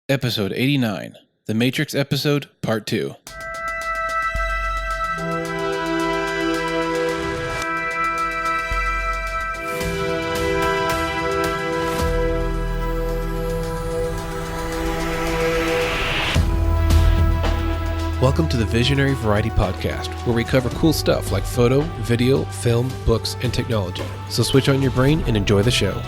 Episode 89, The Matrix Episode, Part 2. Welcome to the Visionary Variety Podcast, where we cover cool stuff like photo, video, film, books, and technology. So switch on your brain and enjoy the show.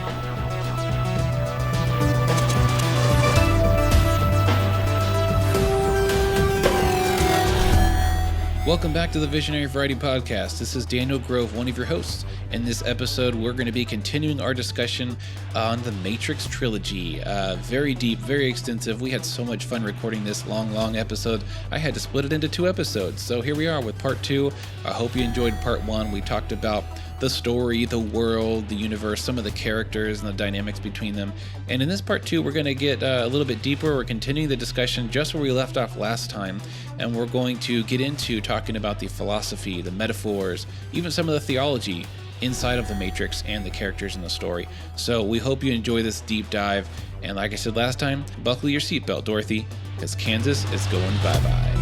Welcome back to the Visionary Variety Podcast. This is Gabriel Grove, one of your hosts. In this episode, we're going to be continuing our discussion on the Matrix trilogy. Very deep, very extensive. We had so much fun recording this long episode. I had to split it into 2 episodes. So here we are with part 2. I hope you enjoyed part 1. We talked about the story, the world, the universe, some of the characters and the dynamics between them. And in this part 2, we're going to get a little bit deeper. We're continuing the discussion just where we left off last time. And we're going to get into talking about the philosophy, the metaphors, even some of the theology inside of the Matrix and the characters in the story. So we hope you enjoy this deep dive. And like I said last time, buckle your seatbelt, Dorothy, because Kansas is going bye-bye.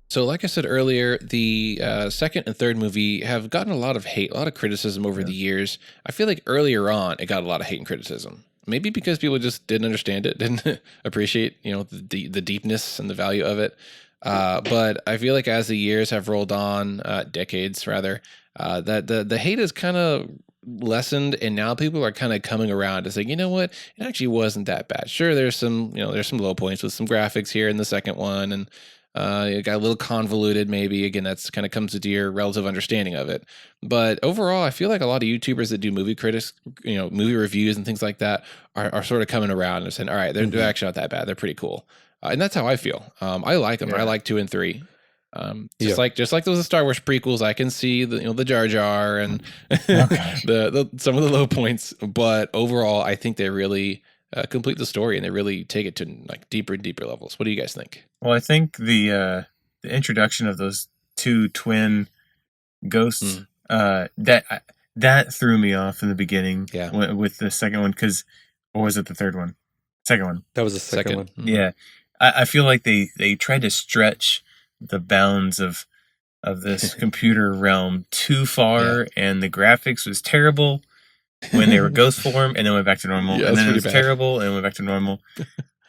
So like I said earlier, the second and third movie have gotten a lot of hate, a lot of criticism over the years. I feel like earlier on, it got a lot of hate and criticism. Maybe because people just didn't understand it, didn't appreciate, the deepness and the value of it. But I feel like as the years have rolled on, decades rather, that the hate is kind of lessened, and now people are kind of coming around to say, you know what, it actually wasn't that bad. Sure, there's some low points with some graphics here in the second one, and it got a little convoluted, maybe. Again, that's kind of comes to your relative understanding of it. But overall, I feel like a lot of YouTubers that do movie reviews and things like that are sort of coming around and saying, all right, they're actually not that bad. They're pretty cool. And that's how I feel. I like them. Yeah. I like 2 and 3. Just like those Star Wars prequels, I can see the Jar Jar and the some of the low points. But overall, I think they really complete the story, and they really take it to like deeper and deeper levels. What do you guys think? Well, I think the introduction of those 2 twin ghosts that threw me off in the beginning. Yeah. With the second one, or was it the third one? Second one. That was the second one. Mm-hmm. Yeah, I feel like they tried to stretch the bounds of this computer realm too far, and the graphics was terrible when they were ghost form, and then went back to normal, and then it was terrible, and went back to normal.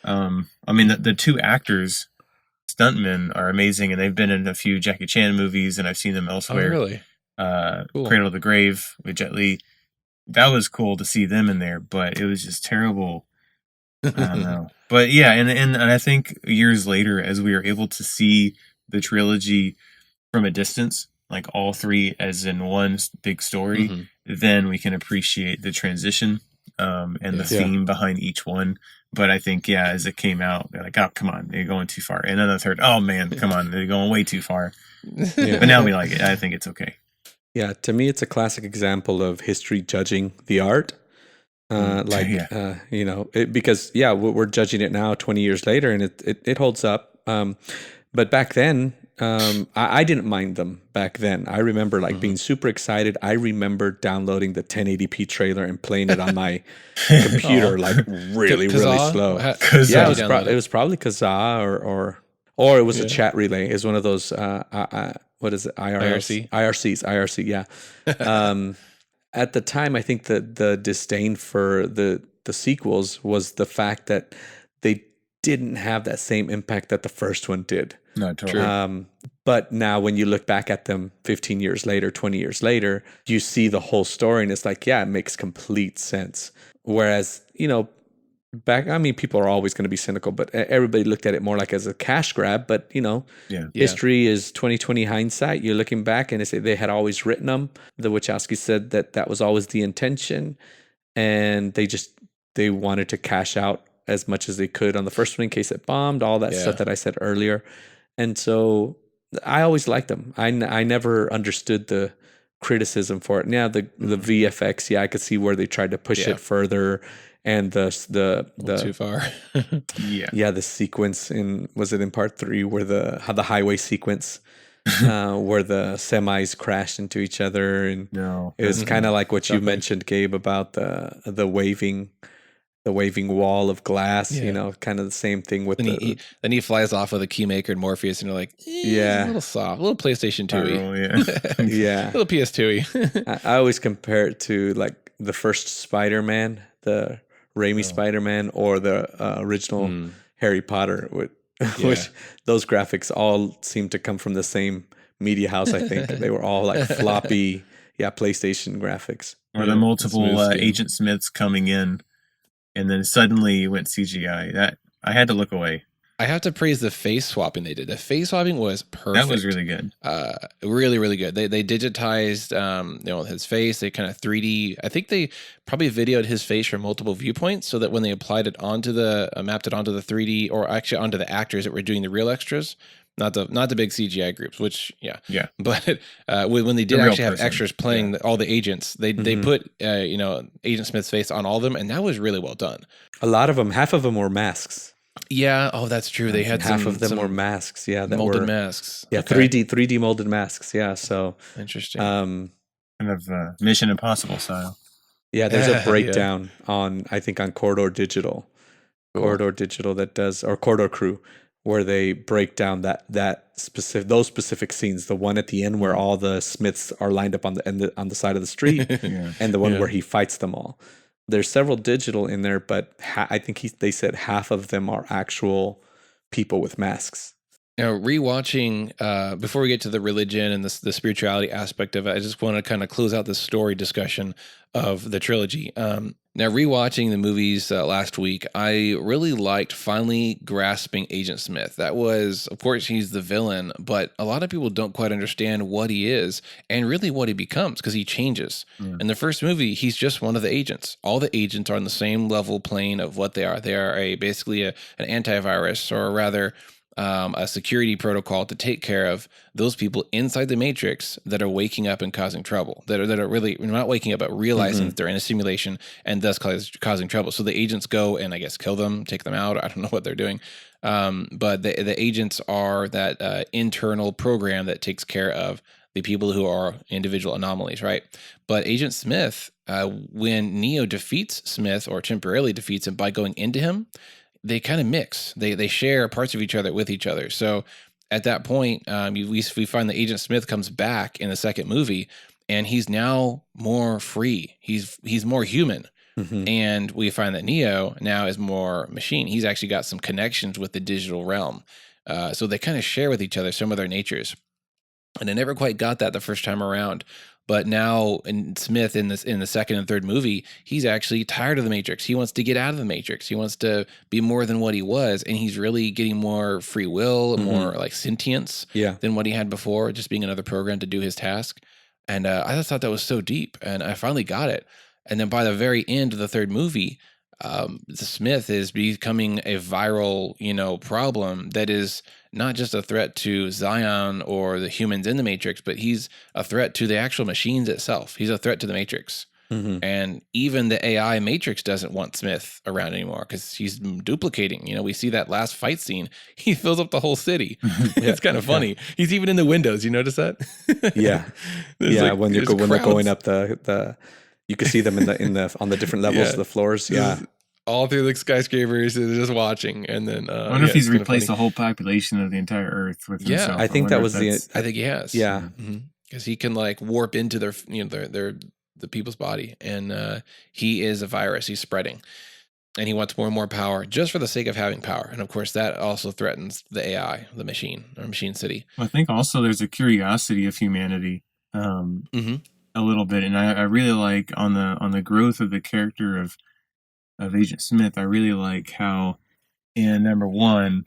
I mean, the 2 actors, stuntmen, are amazing, and they've been in a few Jackie Chan movies, and I've seen them elsewhere. Oh, really? Cool. Cradle of the Grave with Jet Li. That was cool to see them in there, but it was just terrible. I don't know. But yeah, and I think years later, as we were able to see the trilogy from a distance, like all 3 as in one big story, then we can appreciate the transition and the theme behind each one. But I think, as it came out, they're like, oh, come on, they're going too far. And then the third, oh, man, come on, they're going way too far. But now we like it. I think it's okay. Yeah, to me, it's a classic example of history judging the art. Because we're judging it now 20 years later, and it holds up. But back then, I didn't mind them back then. I remember being super excited. I remember downloading the 1080p trailer and playing it on my computer, really slow. It was probably Kazaa or it was a chat relay. It was one of those, what is it? IRCs, yeah. At the time, I think that the disdain for the sequels was the fact that they didn't have that same impact that the first one did. No, totally. But now when you look back at them 15 years later, 20 years later, you see the whole story, and it's like, it makes complete sense. Whereas, people are always going to be cynical, but everybody looked at it more like as a cash grab. But, history is 2020 hindsight. You're looking back, and they had always written them. The Wachowski said that was always the intention, and they wanted to cash out as much as they could on the first one in case it bombed, all that stuff that I said earlier. And so I always liked them. I never understood the criticism for it. Now the VFX, I could see where they tried to push it further and A little too far. Yeah. the sequence was it in part 3 where the highway sequence where the semis crashed into each other, and No. it was kind of like what you Definitely. mentioned, Gabe, about the waving wall of glass. Yeah. You know, kind of the same thing with Then he flies off with a keymaker and Morpheus, and you're like, Yeah. a little soft, a little PlayStation 2-y. Yeah. A little PS2-y. I always compare it to like the first Spider-Man, the Raimi Spider-Man, or the original Harry Potter, which those graphics all seem to come from the same media house. I think they were all like floppy, PlayStation graphics. Or the multiple Agent Smiths coming in, and then suddenly went CGI. That I had to look away. I have to praise the face swapping they did. The face swapping was perfect. That was really good. Really, really good. They digitized, his face. They kind of 3D. I think they probably videoed his face from multiple viewpoints, so that when they applied it onto mapped it onto the 3D, or actually onto the actors that were doing the real extras, not the big CGI groups. Which but when they did actually have extras playing all the agents, they put Agent Smith's face on all of them, and that was really well done. A lot of them, half of them were masks. Yeah. Oh, that's true. They had half of them were masks. Yeah, that molded were masks. Yeah, okay. 3D molded masks. Yeah, so interesting. Kind of Mission Impossible style. Yeah, there's a breakdown on Corridor Digital, that does, or Corridor Crew, where they break down those specific scenes. The one at the end where all the Smiths are lined up on the side of the street, and the one where he fights them all. There's several digital in there, but I think they said half of them are actual people with masks. Now, rewatching, before we get to the religion and the spirituality aspect of it, I just want to kind of close out the story discussion of the trilogy. Now, rewatching the movies last week, I really liked finally grasping Agent Smith. That was, of course, he's the villain, but a lot of people don't quite understand what he is and really what he becomes, because he changes. In the first movie, he's just one of the agents. All the agents are on the same level plane of what they are. They are basically an antivirus, or rather a security protocol to take care of those people inside the Matrix that are waking up and causing trouble, that are really not waking up, but realizing that they're in a simulation and thus causing trouble. So the agents go and I guess kill them, take them out. I don't know what they're doing. But the agents are that internal program that takes care of the people who are individual anomalies, right? But Agent Smith, when Neo defeats Smith, or temporarily defeats him by going into him, they kind of mix. They share parts of each other with each other. So at that point, we find that Agent Smith comes back in the second movie, and he's now more free. He's more human. And we find that Neo now is more machine. He's actually got some connections with the digital realm. So they kind of share with each other some of their natures. And I never quite got that the first time around. But now in Smith in the second and third movie, he's actually tired of the Matrix. He wants to get out of the Matrix. He wants to be more than what he was, and he's really getting more free will, more like sentience than what he had before, just being another program to do his task. And I just thought that was so deep, and I finally got it. And then by the very end of the third movie, the Smith is becoming a viral, problem that is not just a threat to Zion or the humans in the Matrix, but he's a threat to the actual machines itself. He's a threat to the Matrix. And even the AI Matrix doesn't want Smith around anymore because he's duplicating. We see that last fight scene. He fills up the whole city. It's kind of funny. He's even in the windows. You notice that? When they're going up the you can see them in the on the different levels of the floors. All through the skyscrapers, they're just watching, and then I wonder if he's replaced the whole population of the entire Earth with himself. I think that was I think he has. Because he can warp into their the people's body, and he is a virus. He's spreading, and he wants more and more power just for the sake of having power. And of course, that also threatens the AI, the machine, or machine city. I think also there's a curiosity of humanity. A little bit, and I really like on the growth of the character of Agent Smith. I really like how in number 1,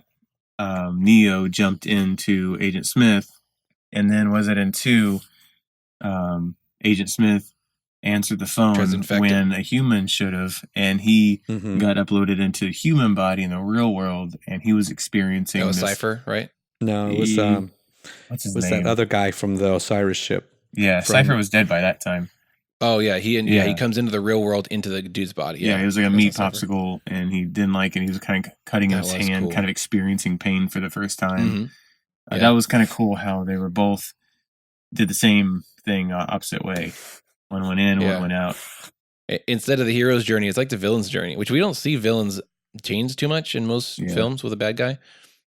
Neo jumped into Agent Smith, and then was it in 2, Agent Smith answered the phone when a human should have, and he got uploaded into a human body in the real world, and he was experiencing. That was Cypher, right? No, it was what's his name? That other guy from the Osiris ship. Yeah, Cypher was dead by that time. Oh yeah, he Yeah. comes into the real world into the dude's body. Yeah, Yeah, it was like a that's meat on Cypher. popsicle, and he didn't like it. He was kind of cutting That his was hand, cool. kind of experiencing pain for the first time. hmm That Yeah. was kind of cool how they were both did the same thing opposite way. One went in, Yeah. one went out. Instead of the hero's journey, it's like the villain's journey, which we don't see villains change too much in most Yeah. films with a bad guy.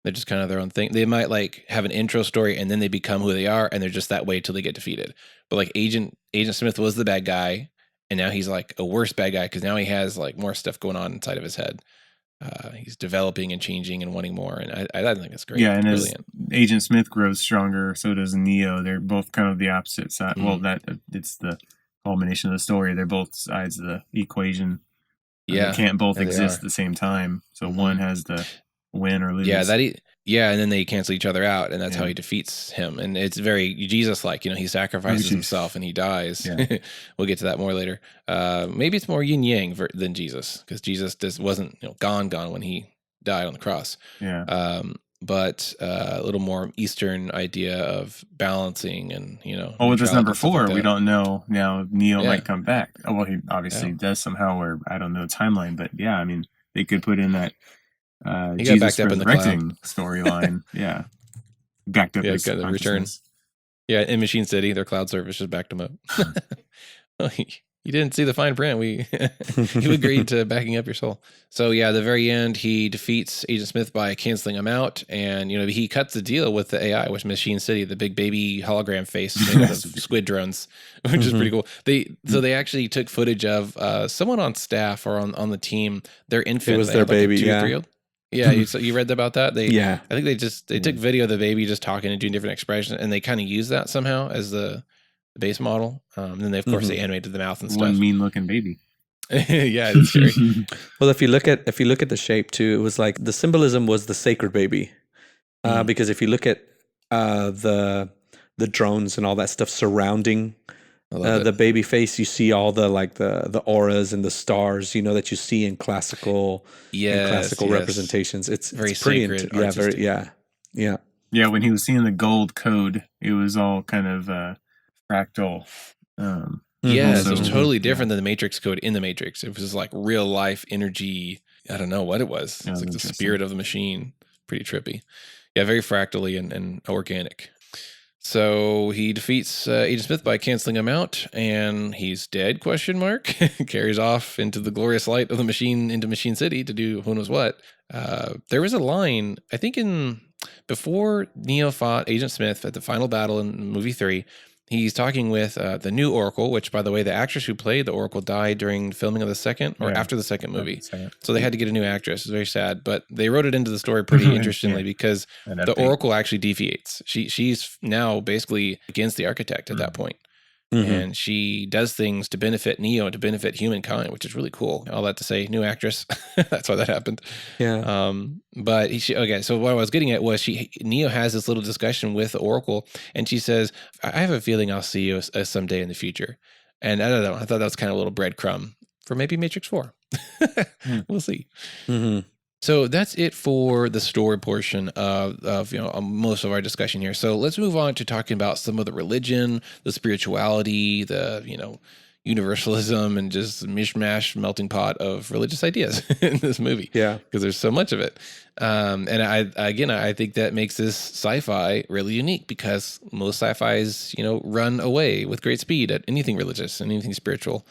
They're just kind of their own thing. They might like have an intro story and then they become who they are, and they're just that way till they get defeated. But like Agent Smith was the bad guy, and now he's like a worse bad guy because now he has like more stuff going on inside of his head. He's developing and changing and wanting more, and I think it's great. Yeah, and Brilliant. as Agent Smith grows stronger, so does Neo. They're both kind of the opposite side. Well, it's the culmination of the story. They're both sides of the equation. Yeah, they can't both they exist are. at the same time. So one has to win or lose. Yeah, and then they cancel each other out, and that's how he defeats him. And it's very Jesus-like, he sacrifices himself and he dies. Yeah. We'll get to that more later. Maybe it's more yin-yang than Jesus, because Jesus wasn't gone when he died on the cross. Yeah. But a little more Eastern idea of balancing and Oh, with this number 4, like we don't know now. Neo might come back. Oh, well, he obviously does somehow, or I don't know the timeline, but yeah, I mean, they could put in that he Jesus got backed up in the resurrecting storyline. Yeah, backed up his got the return. Yeah, in Machine City, their cloud service just backed him up. Well, you didn't see the fine print. You agreed to backing up your soul. So yeah, at the very end, he defeats Agent Smith by canceling him out, and he cuts the deal with the AI, which Machine City, the big baby hologram face made of squid drones, which is pretty cool. They actually took footage of someone on staff or on the team, their infant. It was their baby, 2 or 3 year old. Yeah, you read about that? I think they took video of the baby just talking and doing different expressions, and they kind of use that somehow as the base model. Then they, of course, they animated the mouth and stuff. One mean looking baby. Yeah, it's scary. Well, if you look at the shape too, it was like the symbolism was the sacred baby, because if you look at the drones and all that stuff surrounding the baby face, you see all the the auras and the stars, that you see in classical representations. It's very pretty sacred. Yeah. When he was seeing the gold code, it was all kind of fractal. It was totally different than the Matrix code in the Matrix. It was just like real life energy. I don't know what it was. It's like the spirit of the machine. Pretty trippy. Yeah, very fractally and organic. So he defeats Agent Smith by canceling him out, and he's dead, ? Carries off into the glorious light of the machine, into Machine City to do who knows what. There was a line, I think before Neo fought Agent Smith at the final battle in movie 3, he's talking with the new Oracle, which, by the way, the actress who played the Oracle died during filming of the second or after the second movie. So they had to get a new actress. It's very sad, but they wrote it into the story pretty interestingly because the Oracle actually deviates. She's now basically against the architect at that point. And she does things to benefit Neo and to benefit humankind, which is really cool. All that to say, new actress. That's why that happened. Yeah. But so what I was getting at was Neo has this little discussion with the Oracle, and she says, I have a feeling I'll see you someday in the future. And I don't know, I thought that was kind of a little breadcrumb for maybe Matrix 4. We'll see. So that's it for the story portion of most of our discussion here. So let's move on to talking about some of the religion, the spirituality, the universalism, and just mishmash melting pot of religious ideas in this movie. Yeah, because there's so much of it. And I think that makes this sci-fi really unique because most sci-fis run away with great speed at anything religious and anything spiritual.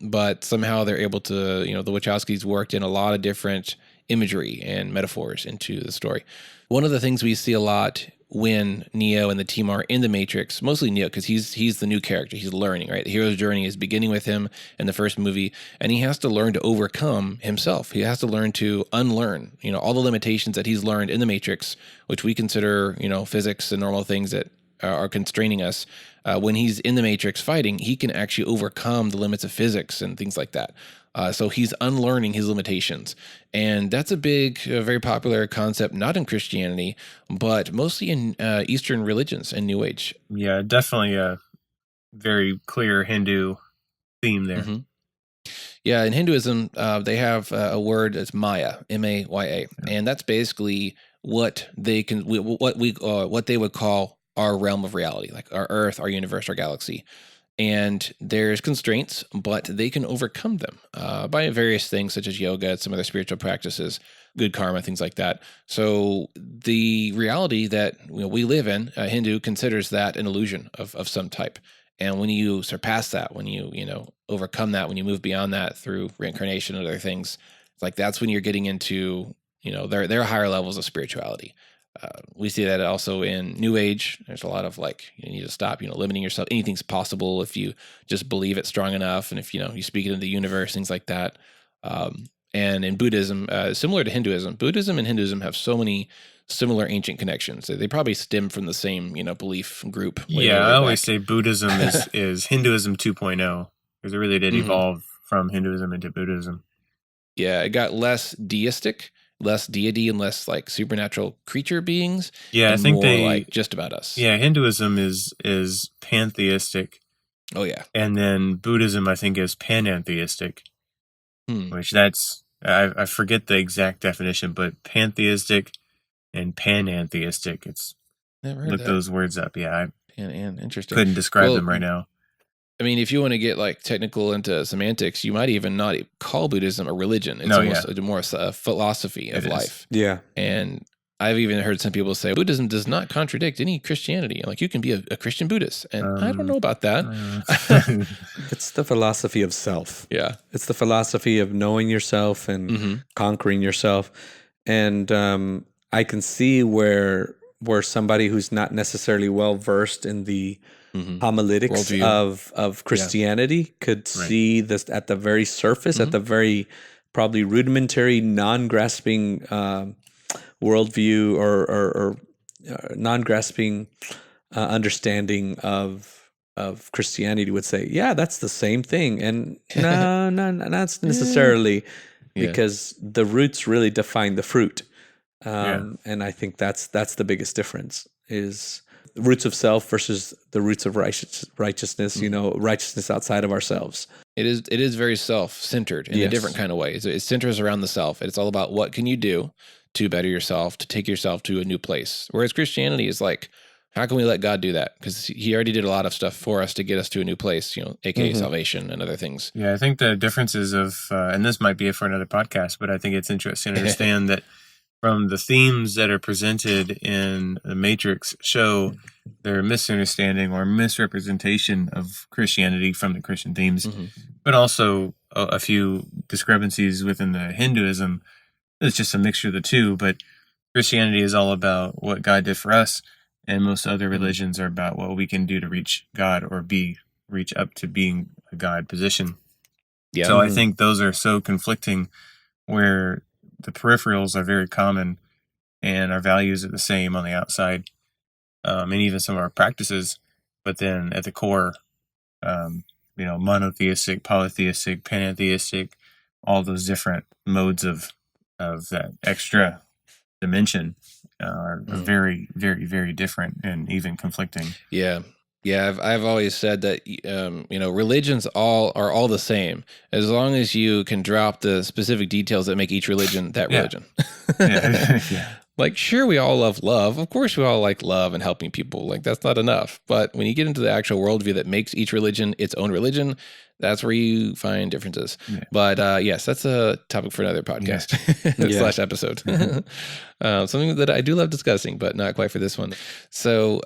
But somehow they're able to, the Wachowskis worked in a lot of different imagery and metaphors into the story. One of the things we see a lot when Neo and the team are in the Matrix, mostly Neo, because he's the new character. He's learning, right? The hero's journey is beginning with him in the first movie, and he has to learn to overcome himself. He has to learn to unlearn, all the limitations that he's learned in the Matrix, which we consider, physics and normal things that are constraining us. When he's in the Matrix fighting, he can actually overcome the limits of physics and things like that. So he's unlearning his limitations. And that's a big, very popular concept, not in Christianity, but mostly in Eastern religions and New Age. Yeah, definitely a very clear Hindu theme there. Yeah, in Hinduism, they have a word that's Maya, M-A-Y-A, and that's basically what they would call our realm of reality, like our Earth, our universe, our galaxy. and there's constraints, but they can overcome them by various things such as yoga, some other spiritual practices, good karma, things like that. So the reality that we live in, a Hindu considers that an illusion of some type. And when you surpass that, when you overcome that, when you move beyond that through reincarnation and other things, it's like that's when you're getting into there are higher levels of spirituality. We see that also in New Age. There's a lot of like you need to stop limiting yourself. Anything's possible if you just believe it strong enough, and if you speak it into the universe, things like that. And in Buddhism, similar to Hinduism, Buddhism and Hinduism have so many similar ancient connections. They probably stem from the same belief group. Yeah, I always say Buddhism is Hinduism 2.0 because it really did evolve from Hinduism into Buddhism. Yeah, it got less deistic, less deity, and less like supernatural creature beings. Yeah, I think more they like just about us. Yeah, Hinduism is pantheistic. Oh yeah, and then Buddhism I think is panentheistic, which I forget the exact definition, but pantheistic and panentheistic. It's look those words up. Yeah, interesting. Couldn't describe them right now. I mean, if you want to get like technical into semantics, you might even not call Buddhism a religion. It's more a philosophy of life. Yeah. And I've even heard some people say Buddhism does not contradict any Christianity. Like you can be a Christian Buddhist. And I don't know about that. It's the philosophy of self. Yeah. It's the philosophy of knowing yourself and conquering yourself. And I can see where somebody who's not necessarily well versed in the homiletics of Christianity could see this at the very surface, at the very probably rudimentary, non-grasping worldview or non-grasping understanding of Christianity would say, yeah, that's the same thing. And no, not necessarily, because the roots really define the fruit. And I think that's the biggest difference is the roots of self versus the roots of righteousness, righteousness outside of ourselves. It is very self-centered in a different kind of way. It centers around the self. It's all about what can you do to better yourself, to take yourself to a new place. Whereas Christianity is like, how can we let God do that? Because he already did a lot of stuff for us to get us to a new place, aka salvation and other things. Yeah, I think the differences of, and this might be for another podcast, but I think it's interesting to understand that from the themes that are presented in the Matrix show their misunderstanding or misrepresentation of Christianity from the Christian themes, but also a few discrepancies within the Hinduism. It's just a mixture of the two, but Christianity is all about what God did for us, and most other religions are about what we can do to reach God or reach up to being a God position. Yeah. So I think those are so conflicting where the peripherals are very common and our values are the same on the outside, and even some of our practices, but then at the core, monotheistic, polytheistic, panentheistic, all those different modes of that extra dimension are very, very, very different and even conflicting. Yeah. Yeah, I've always said that religions are all the same as long as you can drop the specific details that make each religion that religion. Yeah. Like, sure, we all love love. Of course, we all like love and helping people. Like, that's not enough. But when you get into the actual worldview that makes each religion its own religion, that's where you find differences. Yeah. But yes, that's a topic for another podcast / episode. Something that I do love discussing, but not quite for this one. So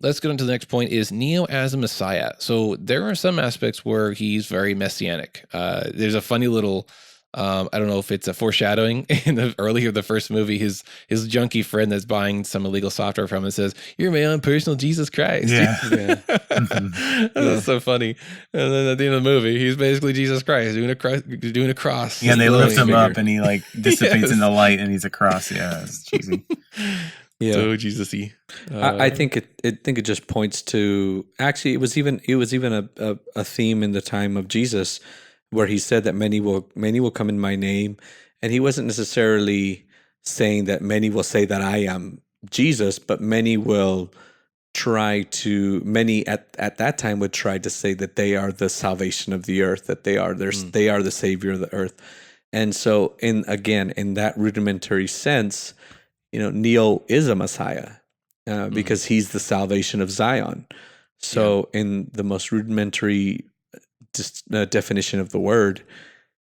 let's get on to the next point is Neo as a Messiah. So there are some aspects where he's very messianic. There's a funny little... I don't know if it's a foreshadowing in the first movie, his junkie friend that's buying some illegal software from him says, "You're my own personal Jesus Christ." Yeah. That's so funny. And then at the end of the movie, he's basically Jesus Christ doing a cross. Yeah, and they lift him up and he like dissipates in the light and he's a cross. Yeah, it's cheesy. Yeah. So Jesus-y. I think it just points to, actually it was even a theme in the time of Jesus, where he said that many will come in my name, and he wasn't necessarily saying that many will say that I am Jesus, but many at that time would try to say that they are the salvation of the earth, that they are the savior of the earth. And so in that rudimentary sense, Neo is a Messiah because he's the salvation of Zion. So, in the most rudimentary definition of the word,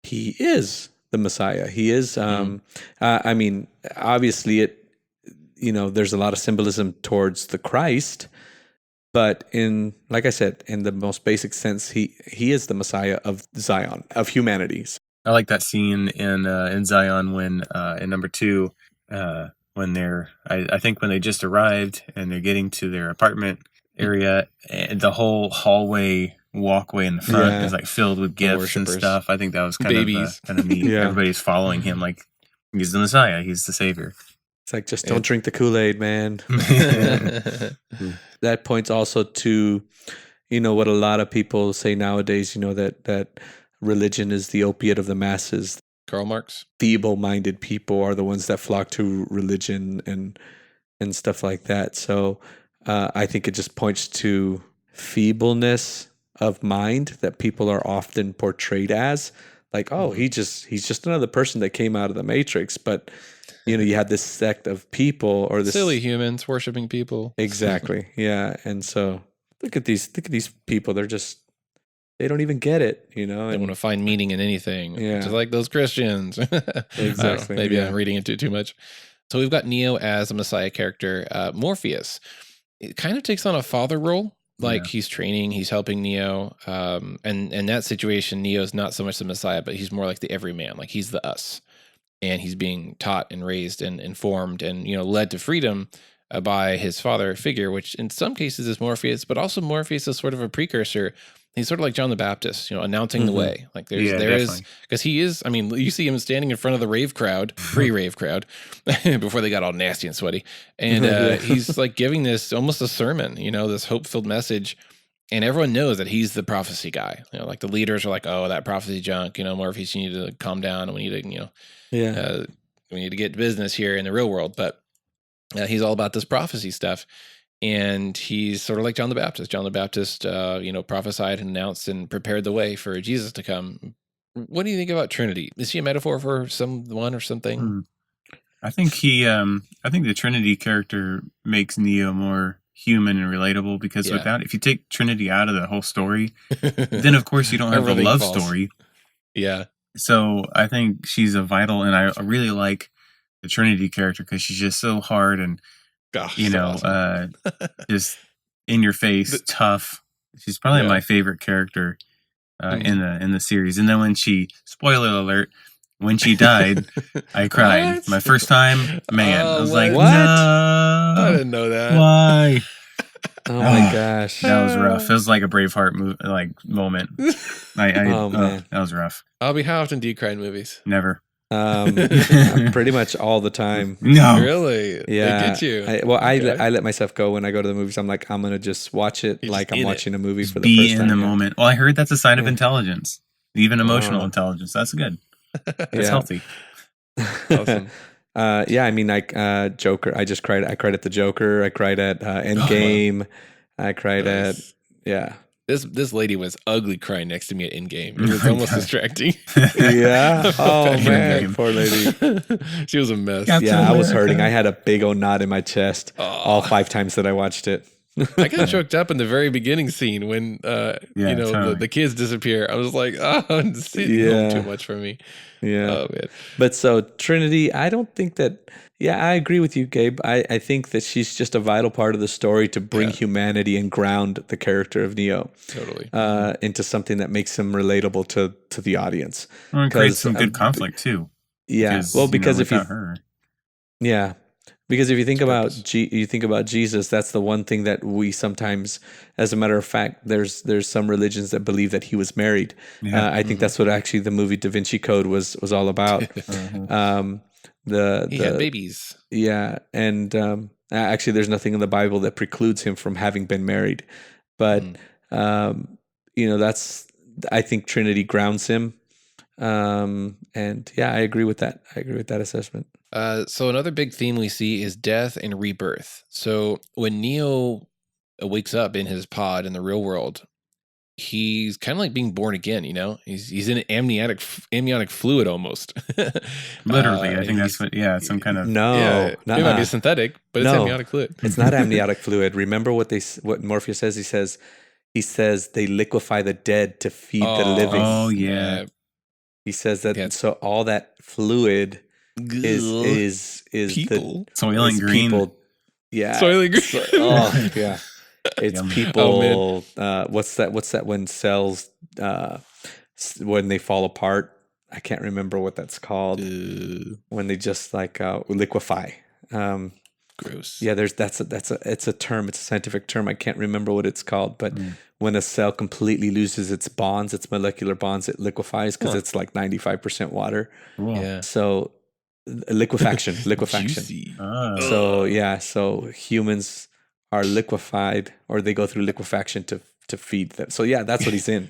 he is the Messiah. He is. I mean, obviously, there's a lot of symbolism towards the Christ, but like I said, in the most basic sense, he is the Messiah of Zion, of humanity. I like that scene in Zion when in number 2, when they're I think when they just arrived and they're getting to their apartment area, and the whole hallway walkway in the front is like filled with gifts and stuff. I think that was kind of neat. Yeah. Everybody's following him like he's the Messiah, he's the Savior. It's like, just don't drink the Kool-Aid, man. That points also to, what a lot of people say nowadays, that religion is the opiate of the masses. Karl Marx. Feeble-minded people are the ones that flock to religion and stuff like that. So I think it just points to feebleness of mind that people are often portrayed as. Like, oh, he's just another person that came out of the Matrix. But you had this sect of people, or this silly humans worshiping people. Exactly. Yeah. And so look at these people. They don't even get it, They want to find meaning in anything. Yeah. Just like those Christians. Exactly. Maybe I'm reading into it too much. So we've got Neo as a Messiah character. Morpheus, it kind of takes on a father role. Like he's training, he's helping Neo. And in that situation, Neo's not so much the Messiah, but he's more like the everyman. Like he's the us. And he's being taught and raised and informed and, led to freedom by his father figure, which in some cases is Morpheus, but also Morpheus is sort of a precursor. He's sort of like John the Baptist, announcing the way. Like there is, because he is, you see him standing in front of the rave crowd, pre-rave crowd, before they got all nasty and sweaty. And he's like giving this almost a sermon, this hope-filled message. And everyone knows that he's the prophecy guy. Like the leaders are like, oh, that prophecy junk, Morpheus, you need to calm down and we need to, we need to get to business here in the real world. But he's all about this prophecy stuff. And he's sort of like John the Baptist. John the Baptist, prophesied and announced and prepared the way for Jesus to come. What do you think about Trinity? Is he a metaphor for someone or something? I think I think the Trinity character makes Neo more human and relatable, because if you take Trinity out of the whole story, then of course you don't have the love story. Yeah. So I think she's a vital, and I really like the Trinity character because she's just so hard and awesome. Just in your face, tough. She's probably my favorite character in the series. And then when spoiler alert, when she died, I cried. What? My first time, man. I was like, what? No, I didn't know that. Why? Oh my gosh, that was rough. It was like a Braveheart moment. Man, that was rough. Abi, how often do you cry in movies? Never. Pretty much all the time. No, really? Yeah. They get you. I let myself go when I go to the movies. I'm like, I'm gonna just watch it like I'm watching a movie for the be first time. in the moment. Well, I heard that's a sign of intelligence, even emotional intelligence. That's good. It's healthy. Awesome. Like Joker. I cried at the Joker. I cried at Endgame. I cried at This lady was ugly crying next to me at Endgame. It was almost distracting. Yeah. Oh man, poor lady. She was a mess. Yeah, I was hurting. I had a big old knot in my chest all 5 times that I watched it. I got choked up in the very beginning scene when the kids disappear. I was like, it's too much for me. Yeah. Oh man. But so Trinity, I don't think that. Yeah, I agree with you, Gabe. I think that she's just a vital part of the story to bring humanity and ground the character of Neo totally into something that makes him relatable to the audience. Well, and creates some good conflict too. Yeah. Because if you think about Jesus, that's the one thing that we sometimes, as a matter of fact, there's some religions that believe that he was married. I think that's what actually the movie Da Vinci Code was all about. He had babies. Yeah, and actually, there's nothing in the Bible that precludes him from having been married. But that's, I think Trinity grounds him. And I agree with that. I agree with that assessment. So another big theme we see is death and rebirth. So when Neo wakes up in his pod in the real world, he's kind of like being born again. He's in amniotic fluid almost. Literally, I think that's what. Yeah, some kind of. No, Yeah, it might be synthetic, but it's No. amniotic fluid. It's not amniotic fluid. Remember what Morpheus says? He says they liquefy the dead to feed the living. Oh yeah. He says that. Yeah. So all that fluid is people. Soylent Green. People, yeah. Soylent Green. Oh yeah. It's Yum. people. What's that when cells when they fall apart? I can't remember what that's called. When they just like liquefy. Gross. Yeah, it's a term. It's a scientific term. I can't remember what it's called, but when a cell completely loses its bonds, its molecular bonds, it liquefies because it's like 95% water. Cool. Yeah. So liquefaction. Juicy. So humans are liquefied, or they go through liquefaction to feed them. So yeah, that's what he's in.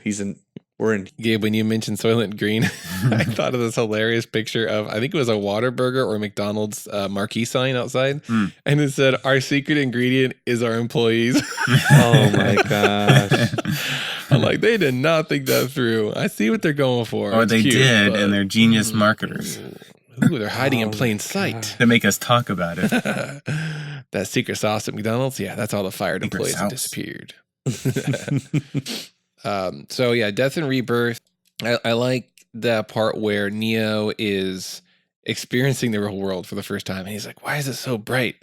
We're in. Gabe, when you mentioned Soylent Green, I thought of this hilarious picture of, I think it was a Whataburger or McDonald's marquee sign outside. And it said, "Our secret ingredient is our employees." Oh my gosh. I'm like, they did not think that through. I see what they're going for. Or It's they cute, did, but- and they're genius marketers. Ooh, they're hiding in plain God. sight. To make us talk about it. That secret sauce at McDonald's, yeah, that's all the fired Secret employees that sauce. disappeared. So yeah, Death and Rebirth. I like the part where Neo is experiencing the real world for the first time, and he's like, "Why is it so bright?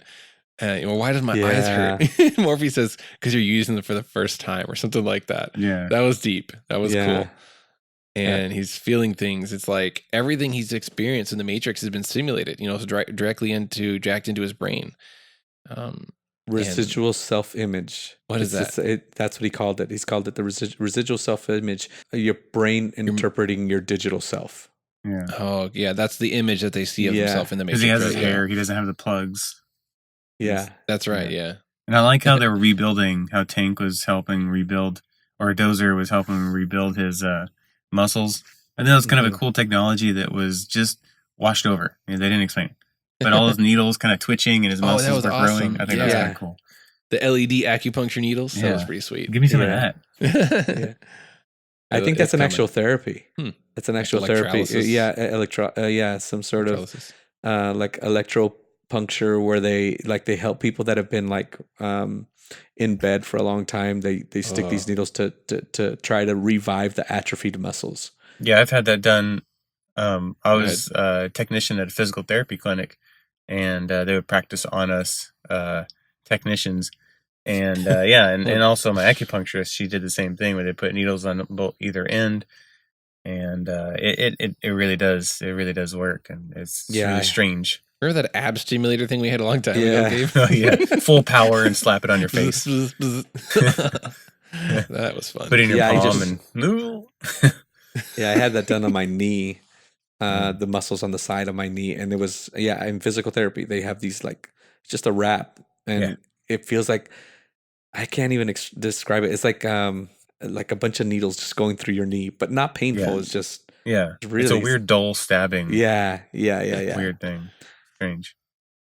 Why does my eyes hurt?" Morpheus says, "Because you're using them for the first time," or something like that. Yeah. That was deep. That was Yeah. cool. And he's feeling things. It's like everything he's experienced in the Matrix has been simulated. It's directly jacked into his brain. Residual self-image. What is that? That's what he called it. He's called it the residual self-image. Your brain interpreting your digital self. Yeah. Oh yeah, that's the image that they see of Yeah. himself in the Because Matrix. he has his right? Yeah. hair, he doesn't have the plugs. Yeah. That's right. Yeah. And I like how they were rebuilding, how Tank was helping rebuild, or Dozer was helping rebuild his muscles. I think that was kind of a cool technology that was just washed over. They didn't explain it. But all those needles kind of twitching and his muscles that was were growing. awesome. I think that was Yeah. kind of cool. The LED acupuncture needles. That was Yeah. pretty sweet. Give me some Yeah. of that. Yeah. I think that's an actual therapy. That's an actual therapy. Electrolysis. Yeah, some sort of Electrolysis. like electropuncture where they help people that have been like in bed for a long time. They stick these needles to try to revive the atrophied muscles. Yeah, I've had that done. I was a technician at a physical therapy clinic, and they would practice on us technicians. And and also my acupuncturist, she did the same thing where they put needles on either end, and it really does work, and it's really strange. Remember that ab stimulator thing we had a long time Yeah. ago, Gabe? Oh, yeah, full power and slap it on your face. That was fun. Put it in your Yeah, palm and no. Yeah, I had that done on my knee, the muscles on the side of my knee, and it was in physical therapy they have these like just a wrap, and it feels like I can't even describe it. It's like a bunch of needles just going through your knee, but not painful. Yeah. It's just It's a weird dull stabbing. Yeah. Weird thing. Strange.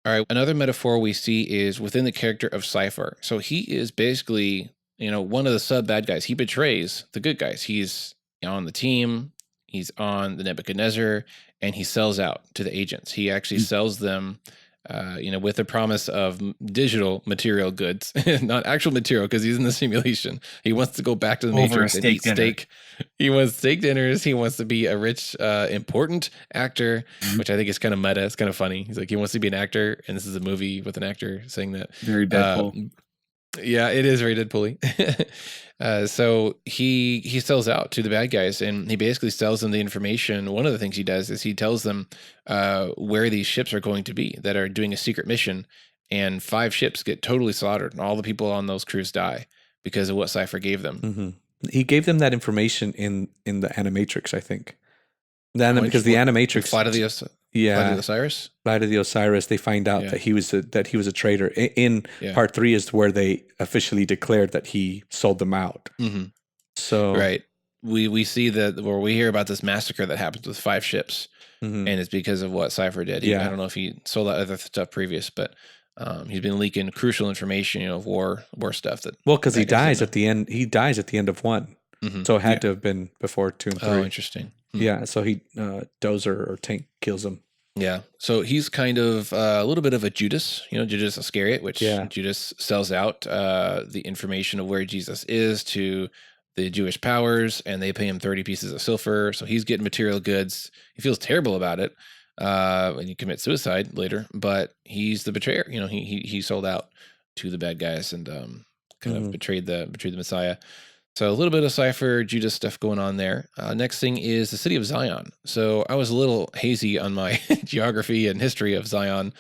All right. Another metaphor we see is within the character of Cypher. So he is basically, one of the sub bad guys. He betrays the good guys. He's on the team. He's on the Nebuchadnezzar, and he sells out to the agents. He actually sells them, with the promise of digital material goods, not actual material, because he's in the simulation. He wants to go back to the Matrix and eat steak. He wants steak dinners. He wants to be a rich, important actor, which I think is kind of meta. It's kind of funny. He's like, he wants to be an actor, and this is a movie with an actor saying that. Very Deadpool. Yeah, it is very Deadpool-y. So he sells out to the bad guys, and he basically sells them the information. One of the things he does is he tells them where these ships are going to be that are doing a secret mission, and 5 ships get totally slaughtered, and all the people on those crews die because of what Cypher gave them. Mm-hmm. He gave them that information in the Animatrix, I think. Because the Animatrix Animatrix, Flight of the Osiris. Flight of the Osiris, they find out that he was a traitor. In part 3 is where they officially declared that he sold them out. Mm-hmm. So right, we see where we hear about this massacre that happens with 5 ships, and it's because of what Cypher did. I don't know if he sold out other stuff previous, but he's been leaking crucial information, of war stuff. Because he dies at the end. He dies at the end of 1. So it had to have been before 2 and 3. Oh, interesting. Yeah, so he Dozer or Tank kills him. Yeah, so he's kind of a little bit of a Judas, Judas Iscariot, which Judas sells out the information of where Jesus is to the Jewish powers, and they pay him 30 pieces of silver. So he's getting material goods. He feels terrible about it, and he commits suicide later. But he's the betrayer. He sold out to the bad guys and kind of betrayed the Messiah. So a little bit of Cypher Judas stuff going on there. Next thing is the city of Zion. So I was a little hazy on my geography and history of Zion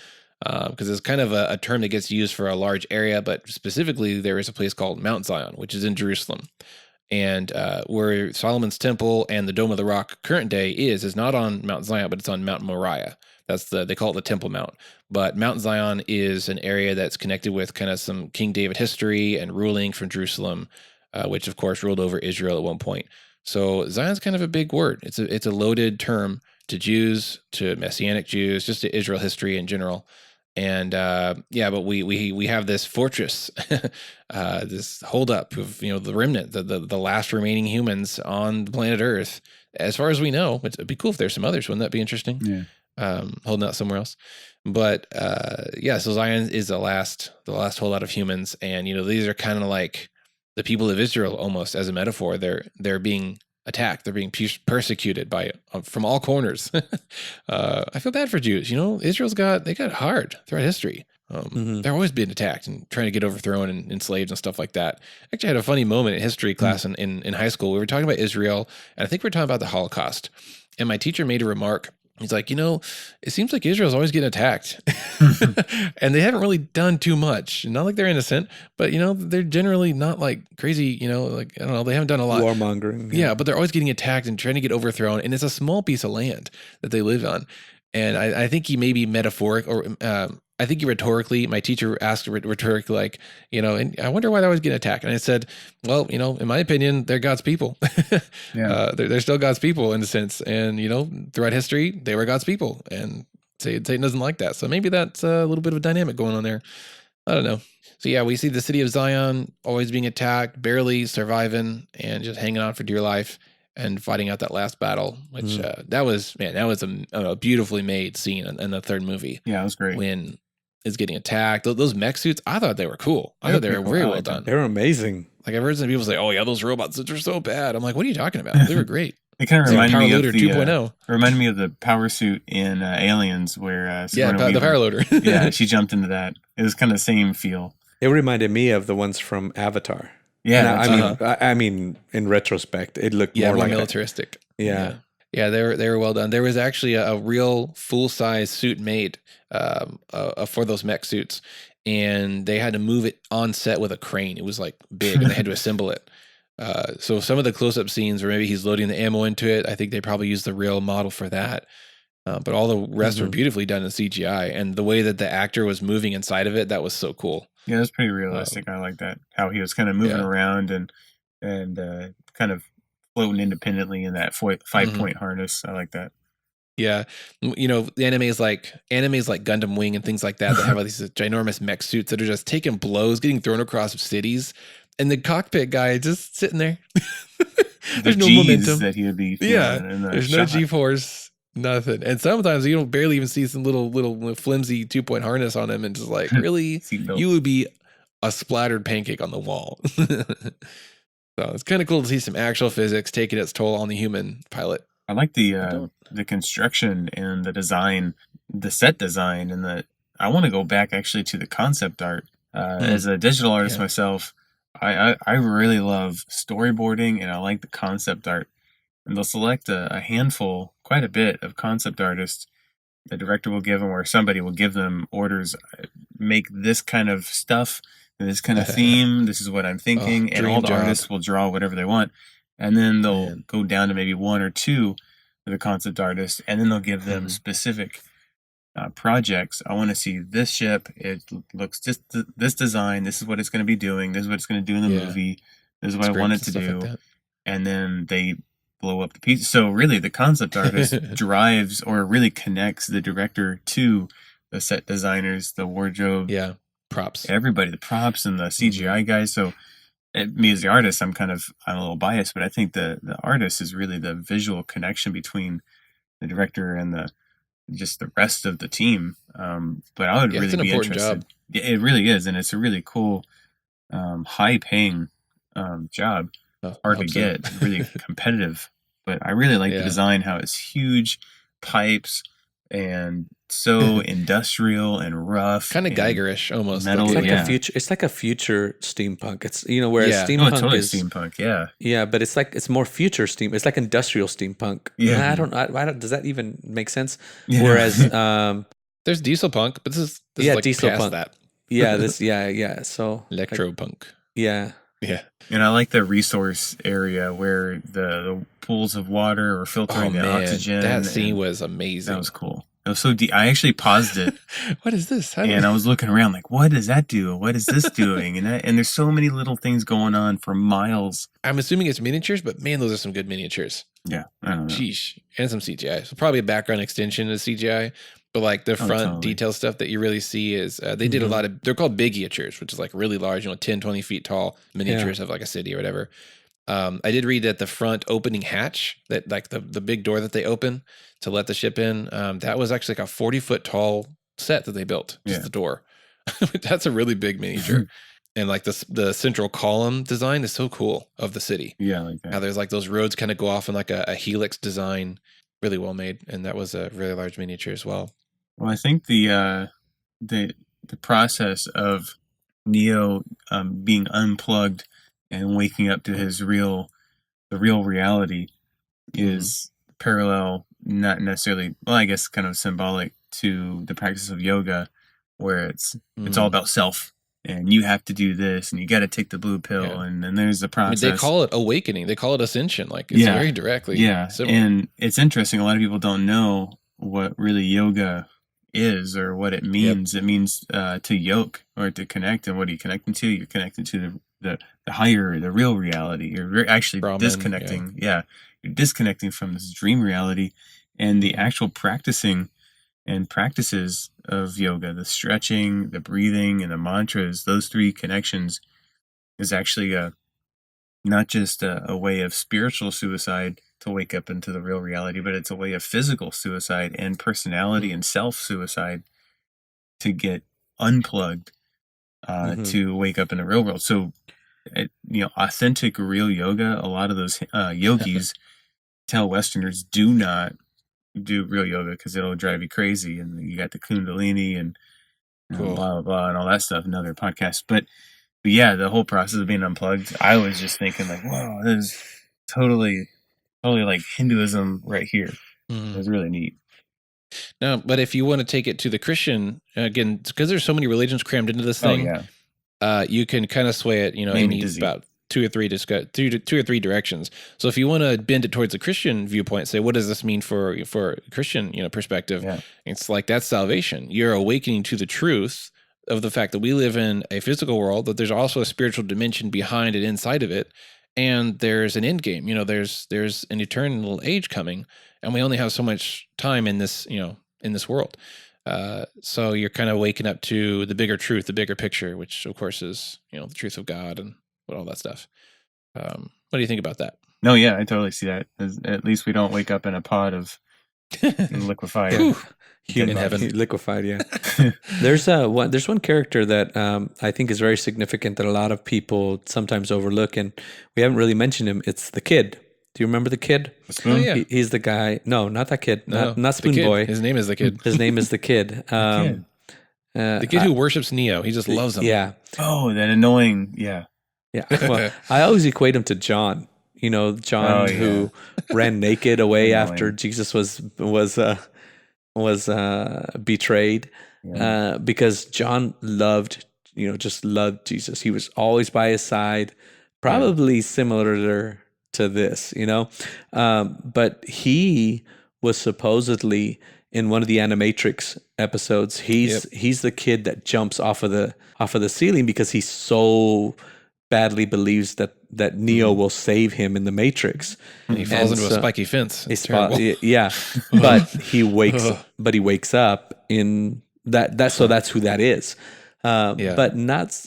because it's kind of a term that gets used for a large area, but specifically there is a place called Mount Zion, which is in Jerusalem. And where Solomon's temple and the Dome of the Rock current day is not on Mount Zion, but it's on Mount Moriah. They call it the Temple Mount. But Mount Zion is an area that's connected with kind of some King David history and ruling from Jerusalem, which of course ruled over Israel at one point. So Zion's kind of a big word. It's a loaded term to Jews, to Messianic Jews, just to Israel history in general. And but we have this fortress, this holdup of the remnant, the last remaining humans on the planet Earth, as far as we know. It'd be cool if there's some others. Wouldn't that be interesting? Yeah. Holding out somewhere else. But so Zion is the last holdout of humans, and these are kind of like the people of Israel almost as a metaphor. They're being attacked. They're being persecuted from all corners. I feel bad for Jews. Israel's got hard throughout history. They're always being attacked and trying to get overthrown and enslaved and stuff like that. Actually, I had a funny moment in history class in high school. We were talking about Israel, and I think we were talking about the Holocaust. And my teacher made a remark. He's like, it seems like Israel's always getting attacked. And they haven't really done too much. Not like they're innocent, but, they're generally not like crazy, I don't know, they haven't done a lot. Warmongering. Yeah, but they're always getting attacked and trying to get overthrown. And it's a small piece of land that they live on. And I think he may be metaphoric, or I think he rhetorically, my teacher asked rhetorically, like, and I wonder why they're always getting attacked. And I said, well, in my opinion, they're God's people. Yeah. They're still God's people in a sense. And, throughout history, they were God's people. And Satan doesn't like that. So maybe that's a little bit of a dynamic going on there. I don't know. So yeah, we see the city of Zion always being attacked, barely surviving, and just hanging on for dear life and fighting out that last battle, which that was a beautifully made scene in the third movie. Yeah, it was great. When it's getting attacked, those mech suits, I thought they were cool. I thought they were very well done. They were amazing. Like I've heard some people say, "Oh yeah, those robot suits are so bad." I'm like, "What are you talking about? They were great." It kind of reminded me of the 2.0. Reminded me of the power suit in Aliens, where the power loader. Yeah, she jumped into that. It was kind of the same feel. It reminded me of the ones from Avatar. Yeah, I mean, in retrospect, it looked more like militaristic. Yeah, they were well done. There was actually a real full size suit made for those mech suits, and they had to move it on set with a crane. It was like big, and they had to assemble it. So some of the close up scenes where maybe he's loading the ammo into it, I think they probably used the real model for that. But all the rest were beautifully done in CGI, and the way that the actor was moving inside of it, that was so cool. Yeah, it was pretty realistic. I like that. How he was kind of moving around and kind of floating independently in that 5-point harness. I like that. Yeah, the animes like Gundam Wing and things like that have all these ginormous mech suits that are just taking blows, getting thrown across cities, and the cockpit guy just sitting there. There's no momentum that he would be. There's no G-force, nothing. And sometimes you don't barely even see some little flimsy 2-point harness on him, and just like, really, you would be a splattered pancake on the wall. So it's kind of cool to see some actual physics taking its toll on the human pilot. I like the construction and the design, the set design, and I want to go back actually to the concept art. As a digital artist myself, I really love storyboarding, and I like the concept art. And they'll select a handful, quite a bit of concept artists. The director will give them, or somebody will give them orders, make this kind of stuff, this kind of theme, this is what I'm thinking, and all the artists will draw whatever they want. And then they'll go down to maybe one or two of the concept artists, and then they'll give them specific projects. I want to see this ship. It looks just this design. This is what it's going to be doing. This is what it's going to do in the movie. This is what I want it to do. Like, and then they blow up the piece. So really, the concept artist drives or really connects the director to the set designers, the wardrobe, props, everybody, the props and the CGI guys. So me as the artist, I'm a little biased, but I think the artist is really the visual connection between the director and just the rest of the team. But I would Yeah, it's really an be important interested. job. Yeah, it really is, and it's a really cool, high paying job. Oh, I Hard to hope so. get, really competitive. But I really like the Yeah. design, how it's huge pipes and so industrial and rough. Kind of and Geigerish almost. metal, It's like looking. a yeah. future. It's like a future steampunk. It's whereas Yeah. Oh, steampunk totally is steampunk. Yeah. yeah, but it's more future steam. It's like industrial steampunk. Yeah. I don't. Does that even make sense? Yeah. Whereas There's diesel punk, but this Yeah, is like diesel past punk. that. yeah. So like, Electro punk. yeah. Yeah. And I like the resource area where the pools of water are filtering the oxygen. That scene and was amazing. That was cool. It was so deep. I actually paused it What is this? and I was looking around like, what does that do? What is this doing? And there's so many little things going on for miles. I'm assuming it's miniatures, but man, those are some good miniatures. Yeah, I don't know. Sheesh. And some CGI. So probably a background extension of CGI. But like the front totally. detail stuff that you really see is they did a lot of, they're called biggiatures, which is like really large, 10, 20 feet tall miniatures of like a city or whatever. I did read that the front opening hatch, that like the big door that they open to let the ship in, that was actually like a 40-foot tall set that they built, just the door. That's a really big miniature. And like the central column design is so cool of the city. Yeah, like that. How there's like those roads kind of go off in like a helix design, really well made. And that was a really large miniature as well. Well, I think the process of Neo being unplugged and waking up to the real reality is parallel, not necessarily, well, I guess kind of symbolic to the practice of yoga, where it's all about self, and you have to do this, and you got to take the blue pill, and then there's the process. They call it awakening. They call it ascension. Like it's very directly. Yeah, similar. And it's interesting. A lot of people don't know what really yoga is or what it means. It means to yoke or to connect. And what are you connecting to? You're connecting to the higher, the real reality. You're actually Brahman, disconnecting. Yeah, you're disconnecting from this dream reality, and the actual practices of yoga, the stretching, the breathing, and the mantras. Those three connections is actually not just a way of spiritual suicide to wake up into the real reality, but it's a way of physical suicide and personality and self-suicide to get unplugged, to wake up in the real world. So, authentic real yoga, a lot of those yogis tell Westerners do not do real yoga because it'll drive you crazy. And you got the Kundalini and blah, blah, blah, and all that stuff, another podcast. But yeah, the whole process of being unplugged, I was just thinking like, wow, this is totally like Hinduism right here. It was really neat. No, but if you want to take it to the Christian, again, because there's so many religions crammed into this thing, you can kind of sway it, in about two or three directions. So if you want to bend it towards a Christian viewpoint, say, what does this mean for Christian, perspective? Yeah. It's like that's salvation. You're awakening to the truth of the fact that we live in a physical world, but there's also a spiritual dimension behind and inside of it. And there's an end game, there's an eternal age coming, and we only have so much time in this, in this world. So you're kind of waking up to the bigger truth, the bigger picture, which of course is, the truth of God and all that stuff. What do you think about that? No, yeah, I totally see that. At least we don't wake up in a pod of liquefied. Human heaven, liquefied. Yeah. There's one character that I think is very significant that a lot of people sometimes overlook, and we haven't really mentioned him. It's the kid. Do you remember the kid? Spoon? Oh, yeah. He's the guy. No, not that kid. No, not Spoon Boy. His name is the kid. His name is the kid. The kid who worships Neo. He just loves him. Yeah. Oh, that annoying. Yeah. Yeah. Well, I always equate him to John. John who ran naked away after Jesus was betrayed, because John just loved Jesus. He was always by his side, probably similar to this, but he was supposedly in one of the Animatrix episodes. He's the kid that jumps off of the ceiling because he so badly believes that Neo will save him in the Matrix. And he falls into a spiky fence. Yeah, but he wakes up in that. So that's who that is. But not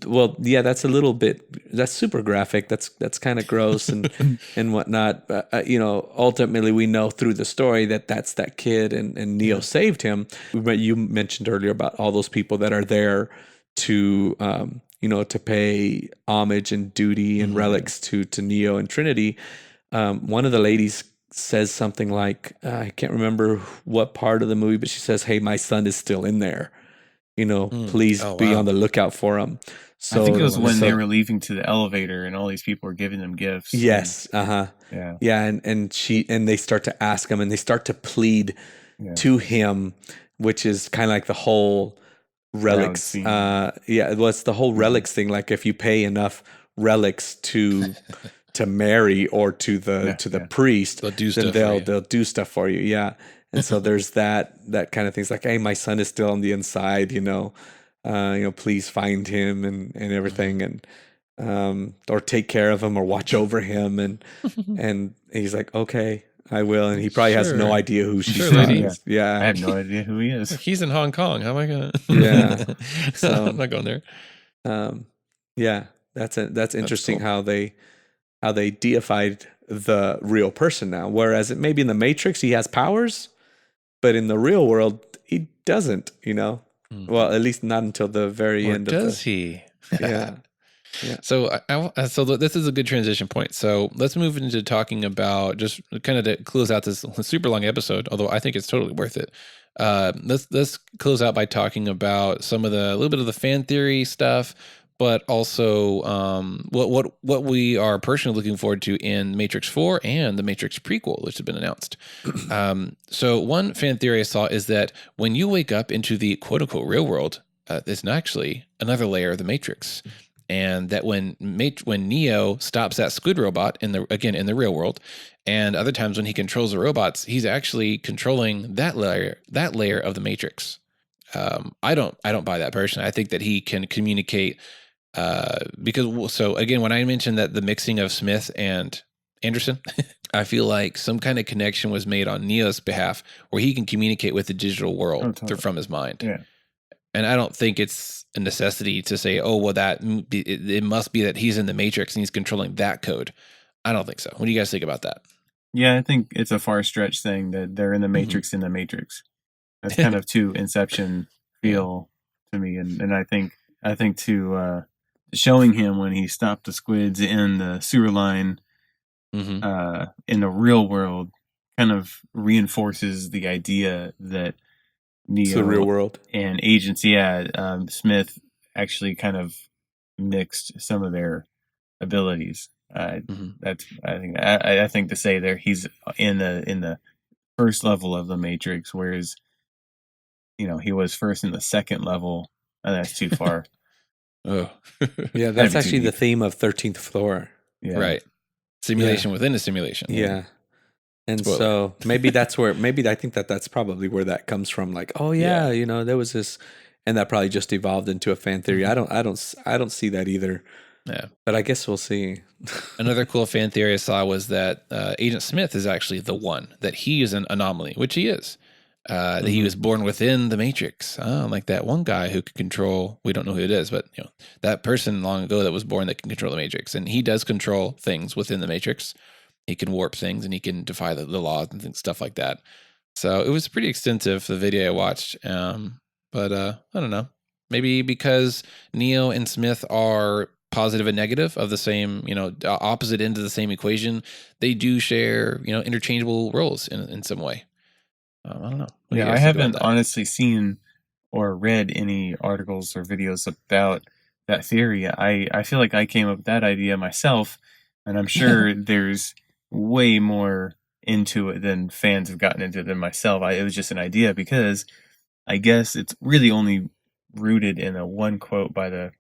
well, yeah, that's a little bit, that's super graphic. That's kind of gross and whatnot. But, ultimately we know through the story that that's that kid and Neo saved him. But you mentioned earlier about all those people that are there to, to pay homage and duty and relics to Neo and Trinity. One of the ladies says something like, I can't remember what part of the movie, but she says, "Hey, my son is still in there. Please be on the lookout for him." So I think it was when they were leaving to the elevator and all these people were giving them gifts. Yes. Yeah. And they start to ask him and they start to plead to him, which is kind of like the whole relics. It's the whole relics thing. Like if you pay enough relics to Mary or to the priest, they'll do stuff for you. Yeah. And so there's that kind of things like, hey, my son is still on the inside, please find him and everything, and or take care of him or watch over him, and he's like, okay, I will, and he probably has no idea who she's is. Yeah, I have no idea who he is. He's in Hong Kong. How am I gonna? Yeah, so I'm not going there. Yeah, that's interesting cool. how they deified the real person now, whereas it maybe in the Matrix he has powers. But in the real world, he doesn't, Well, at least not until the very end. Does he? Yeah. So, so this is a good transition point. So let's move into talking about, just kind of to close out this super long episode, although I think it's totally worth it. Let's close out by talking about a little bit of the fan theory stuff, but also what we are personally looking forward to in Matrix 4 and the Matrix prequel, which has been announced. So one fan theory I saw is that when you wake up into the quote-unquote real world, there's actually another layer of the Matrix. And that when Neo stops that squid robot in the real world, and other times when he controls the robots, he's actually controlling that layer of the Matrix. I don't buy that personally. I think that he can communicate. So again, when I mentioned that the mixing of Smith and Anderson, I feel like some kind of connection was made on Neo's behalf where he can communicate with the digital world from his mind. Yeah. And I don't think it's a necessity to say, oh, well, it must be that he's in the Matrix and he's controlling that code. I don't think so. What do you guys think about that? Yeah, I think it's a far stretch thing that they're in the Matrix in the Matrix. That's kind of too Inception feel to me. And I think to showing him when he stopped the squids in the sewer line in the real world kind of reinforces the idea that Neo the real world and Agents, Smith actually kind of mixed some of their abilities. I think to say there he's in the first level of the Matrix, whereas he was first in the second level. That's too far. Oh, yeah, that's actually the theme of 13th Floor. Yeah. Right. Simulation within a simulation. Yeah. And so maybe that's where, I think that's probably where that comes from. Like, oh yeah, there was this, and that probably just evolved into a fan theory. I don't see that either. Yeah. But I guess we'll see. Another cool fan theory I saw was that Agent Smith is actually the one, that he is an anomaly, which he is. That he was born within the Matrix. Like that one guy who could control, we don't know who it is, but that person long ago that was born that can control the Matrix. And he does control things within the Matrix. He can warp things and he can defy the laws and stuff like that. So it was pretty extensive, the video I watched. But I don't know. Maybe because Neo and Smith are positive and negative of the same, opposite end of the same equation, they do share, interchangeable roles in some way. I don't know. I haven't honestly seen or read any articles or videos about that theory. I feel like I came up with that idea myself, and I'm sure there's way more into it than fans have gotten into than myself. It was just an idea because I guess it's really only rooted in a one quote by the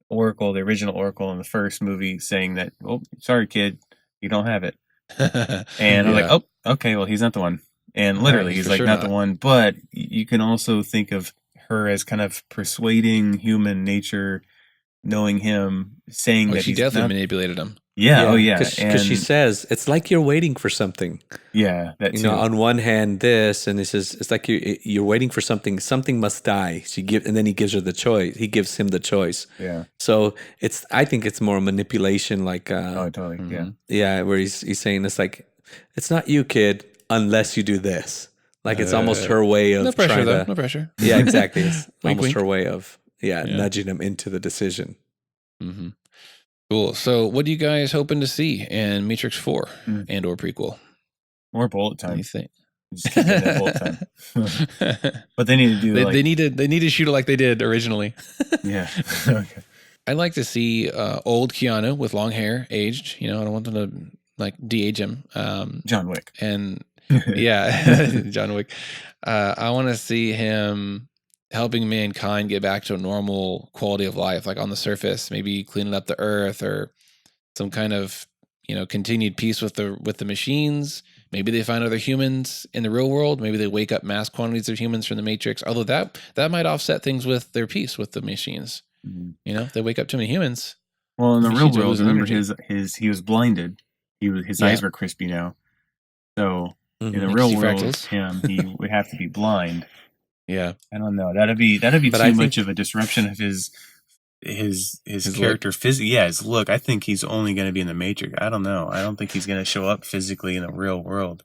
Oracle, the original Oracle in the first movie, saying that, "Oh, sorry, kid, you don't have it." And I'm like, "Oh, okay, well, he's not the one." And literally, he's like, not the one. But you can also think of her as kind of persuading human nature, knowing him, saying that she definitely manipulated him. Yeah. Oh yeah. Because she says it's like you're waiting for something. Yeah, that You too. know, on one hand, this, and this is, it's like you're waiting for something. Something must die. And then he gives her the choice. He gives him the choice. Yeah. So I think it's more manipulation, like, Oh, totally. Yeah. yeah, where he's saying it's like, it's not you, kid, unless you do this. Like it's almost her way of No pressure, trying though. to. No pressure. Yeah, exactly. It's Wink, almost wink. her way of Yeah. nudging him into the decision. Mm-hmm. Cool. So, what are you guys hoping to see in Matrix 4 Mm. and or prequel? More bullet What do time. you think? Just keep getting that bullet time. But they need to do they need to shoot it like they did originally. Yeah. Okay. I'd like to see old Keanu with long hair, aged. You know, I don't want them to like de-age him. John Wick. And yeah, John Wick. I want to see him helping mankind get back to a normal quality of life, like on the surface, maybe cleaning up the earth or some kind of, you know, continued peace with the machines. Maybe they find other humans in the real world. Maybe they wake up mass quantities of humans from the Matrix. Although that might offset things with their peace with the machines. Mm-hmm. You know, if they wake up too many humans. Well, in the real machines are world, losing remember energy. he was blinded. His eyes were crispy now. So in the Like real see world, fractals. he would have to be blind. Yeah. I don't know. That'd be But too I much think- of a disruption of his His character physically. Yeah, his look. I think he's only going to be in the Matrix. I don't know. I don't think he's going to show up physically in the real world.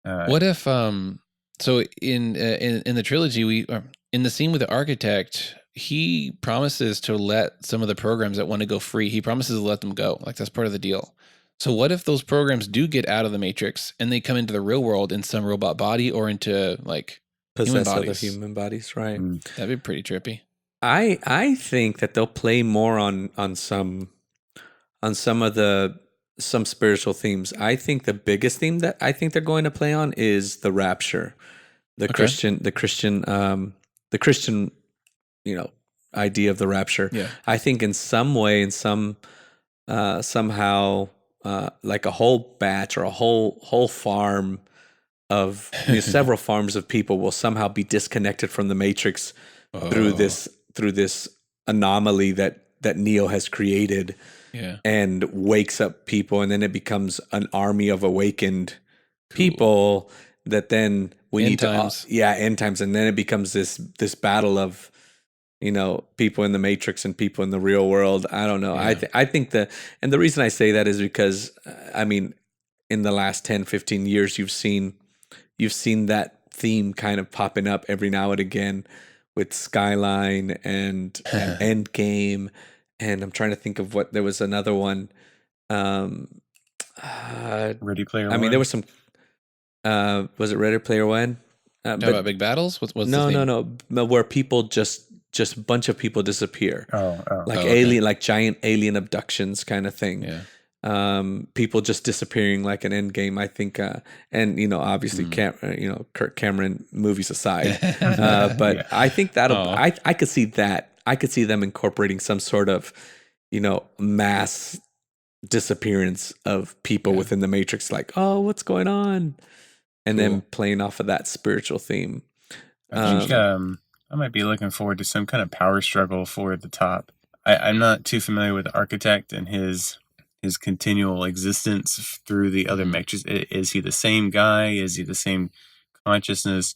What if so in the trilogy in the scene with the architect, he promises to let some of the programs that want to go free. He promises to let them go. Like that's part of the deal. So what if those programs do get out of the Matrix and they come into the real world in some robot body or into like Possess other bodies? human bodies, right? That'd be pretty trippy. I think that they'll play more on some spiritual themes. I think the biggest theme that I think they're going to play on is the rapture, the Christian, you know, idea of the rapture. Yeah. I think in some way, somehow, like a whole batch or a whole farm of several farms of people will somehow be disconnected from the Matrix through this anomaly that Neo has created. Yeah. And wakes up people, and then it becomes an army of awakened people that then we need times. to end times, and then it becomes this battle of, you know, people in the Matrix and people in the real world. I don't know. Yeah. I think and the reason I say that is because I mean, in the last 10, 15 years, you've seen that theme kind of popping up every now and again with Skyline and Endgame. And I'm trying to think of there was another one. Ready Player One. I mean, there was some. Was it Ready Player One? About big battles? What's no. Where people just a bunch of people disappear. Like okay. like giant alien abductions kind of thing. Yeah. People just disappearing like an Endgame. I think, and you know, obviously, Kirk Cameron movies aside, but yeah. I think I could see that. I could see them incorporating some sort of, you know, mass disappearance of people within the Matrix, like, oh, what's going on? And then playing off of that spiritual theme. I think I might be looking forward to some kind of power struggle for the top. I'm not too familiar with the Architect and his continual existence through the other Matrix. Is he the same guy? Is he the same consciousness?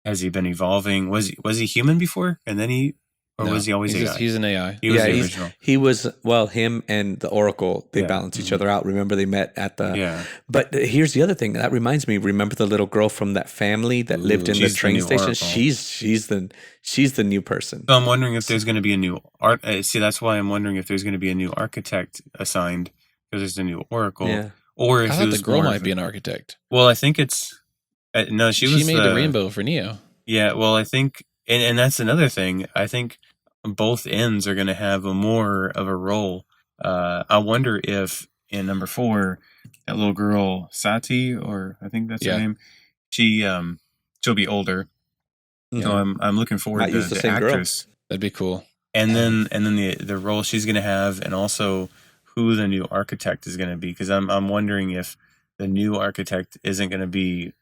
Has he been evolving? Was he human before? And then was he always AI? He's an AI. He was the original. He was, well, him and the Oracle, they balance each other out. Remember, they met at the... Yeah. But here's the other thing. That reminds me, remember the little girl from that family that lived in the train station? She's the new person. So I'm wondering if there's going to be a new... See, that's why I'm wondering if there's going to be a new Architect assigned, because there's a new Oracle. Yeah. Or if I thought the girl might be an architect. Well, I think it's... no, she made the rainbow for Neo. Yeah, well, I think... And that's another thing. I think both ends are going to have more of a role. I wonder if in number 4, that little girl Sati, or I think that's her name, she'll be older. Yeah. So I'm looking forward to the actress. Girl. That'd be cool. And then the role she's going to have, and also who the new Architect is going to be, because I'm wondering if the new Architect isn't going to be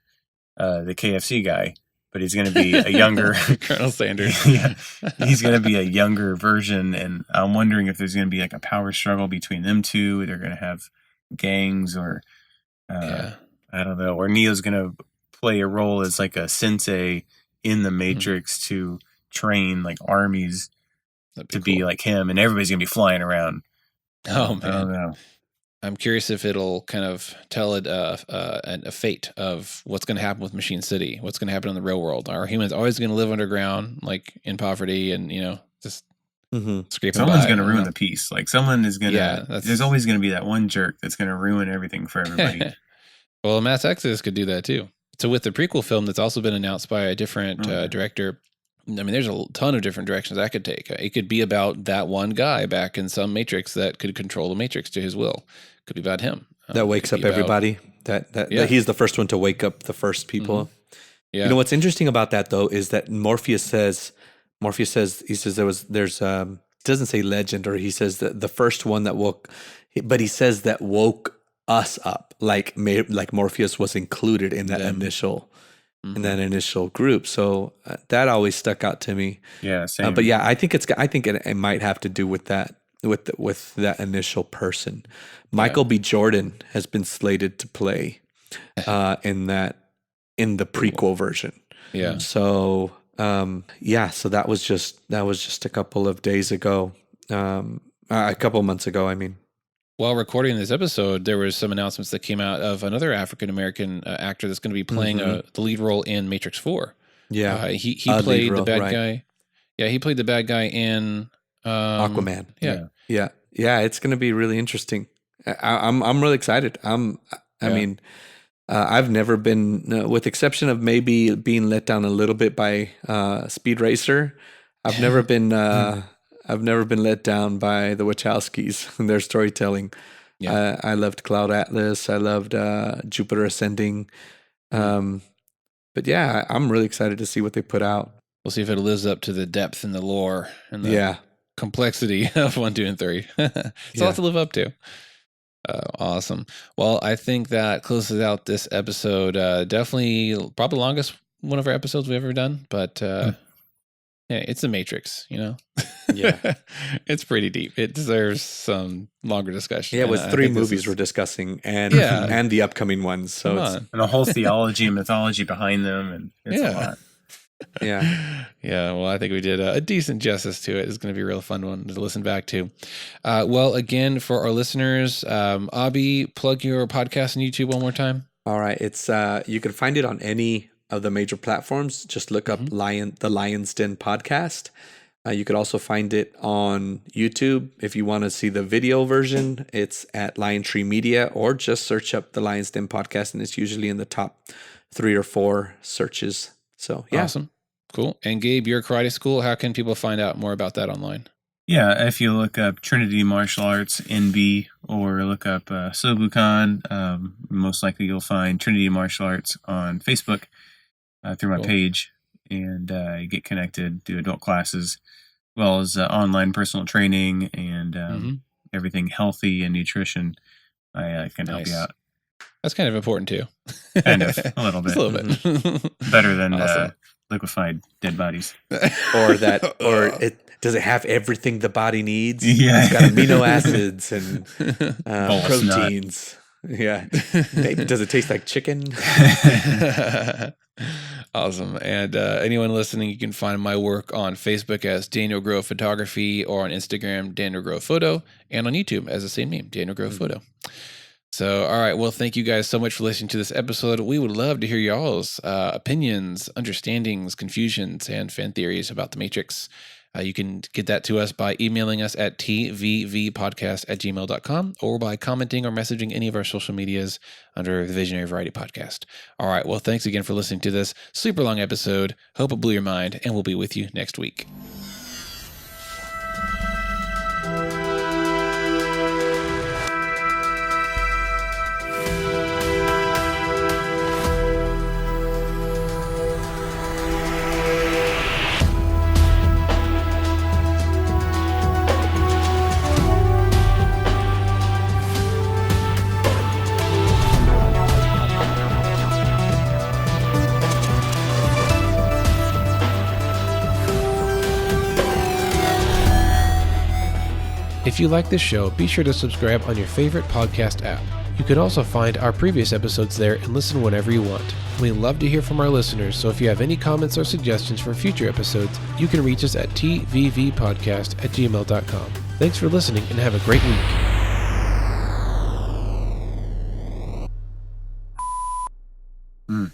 the KFC guy, but he's going to be a younger Colonel Sanders. Yeah, he's going to be a younger version, and I'm wondering if there's going to be like a power struggle between them two. They're going to have gangs, or I don't know, or Neo's going to play a role as like a sensei in the Matrix to train like armies to be like him, and everybody's going to be flying around. Oh man, I don't know. I'm curious if it'll kind of tell it a fate of what's going to happen with Machine City. What's going to happen in the real world? Are humans always going to live underground, like in poverty, and just scraping Someone's by? going to ruin the peace. Like someone is going to. Yeah, there's always going to be that one jerk that's going to ruin everything for everybody. Well, Mass Exodus could do that too. So with the prequel film that's also been announced by a different director, I mean, there's a ton of different directions that could take. It could be about that one guy back in some Matrix that could control the Matrix to his will. Could be about him. That wakes up everybody. That he's the first one to wake up the first people. Yeah. You know what's interesting about that though is that Morpheus says there's he doesn't say legend, or he says that the first one that woke, but he says that woke us up, like Morpheus was included in that initial group. So that always stuck out to me. Yeah, same. But yeah, I think it might have to do with that. With that initial person. Michael B. Jordan has been slated to play in the prequel version. Yeah. So so that was just a couple of days ago. A couple of months ago, I mean. While recording this episode, there was some announcements that came out of another African American actor that's going to be playing the lead role in Matrix 4. Yeah. He played the bad guy. Yeah, he played the bad guy in Aquaman. Yeah. Yeah. It's going to be really interesting. I'm really excited. I mean, I've never been, with exception of maybe being let down a little bit by Speed Racer. I've never been let down by the Wachowskis and their storytelling. Yeah. I loved Cloud Atlas. I loved Jupiter Ascending. But yeah, I'm really excited to see what they put out. We'll see if it lives up to the depth and the lore and the complexity of 1, 2, and 3. It's a lot to live up to. Awesome. Well, I think that closes out this episode. Definitely, probably the longest one of our episodes we've ever done. But yeah, it's the Matrix. Yeah, it's pretty deep. It deserves some longer discussion. Yeah, it was 3 movies we're discussing, and the upcoming ones. So and a whole theology and mythology behind them, and it's a lot. Yeah. Well, I think we did a decent justice to it. It's going to be a real fun one to listen back to. Well, again, for our listeners, Abi, plug your podcast on YouTube one more time. All right. It's you can find it on any of the major platforms. Just look up the Lion's Den podcast. You could also find it on YouTube. If you want to see the video version, it's at Lion Tree Media, or just search up the Lion's Den podcast, and it's usually in the top 3 or 4 searches. So, yeah. Awesome. Cool. And Gabe, your karate school, how can people find out more about that online? Yeah, if you look up Trinity Martial Arts NB, or look up Sobukan, most likely you'll find Trinity Martial Arts on Facebook through my page, and get connected, do adult classes, as well as online personal training and everything healthy and nutrition. I can help you out. That's kind of important too. Kind of, a little bit. Just a little bit. Better than liquefied dead bodies. Does it have everything the body needs? Yeah. It's got amino acids and proteins. Yeah. Does it taste like chicken? Awesome. And anyone listening, you can find my work on Facebook as Daniel Grove Photography, or on Instagram, Daniel Grove Photo, and on YouTube as the same name, Daniel Grove Photo. So, all right. Well, thank you guys so much for listening to this episode. We would love to hear y'all's opinions, understandings, confusions, and fan theories about the Matrix. You can get that to us by emailing us at tvvpodcast@gmail.com, or by commenting or messaging any of our social medias under the Visionary Variety Podcast. All right. Well, thanks again for listening to this super long episode. Hope it blew your mind, and we'll be with you next week. If you like this show, be sure to subscribe on your favorite podcast app. You can also find our previous episodes there and listen whenever you want. We love to hear from our listeners, so if you have any comments or suggestions for future episodes, you can reach us at tvvpodcast@gmail.com. Thanks for listening and have a great week.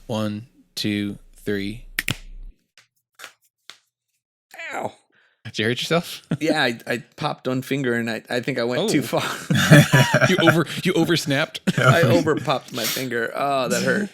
One, two, three. Ow. Did you hurt yourself? Yeah, I popped one finger and I think I went too far. You over snapped. I over popped my finger. Oh, that hurt.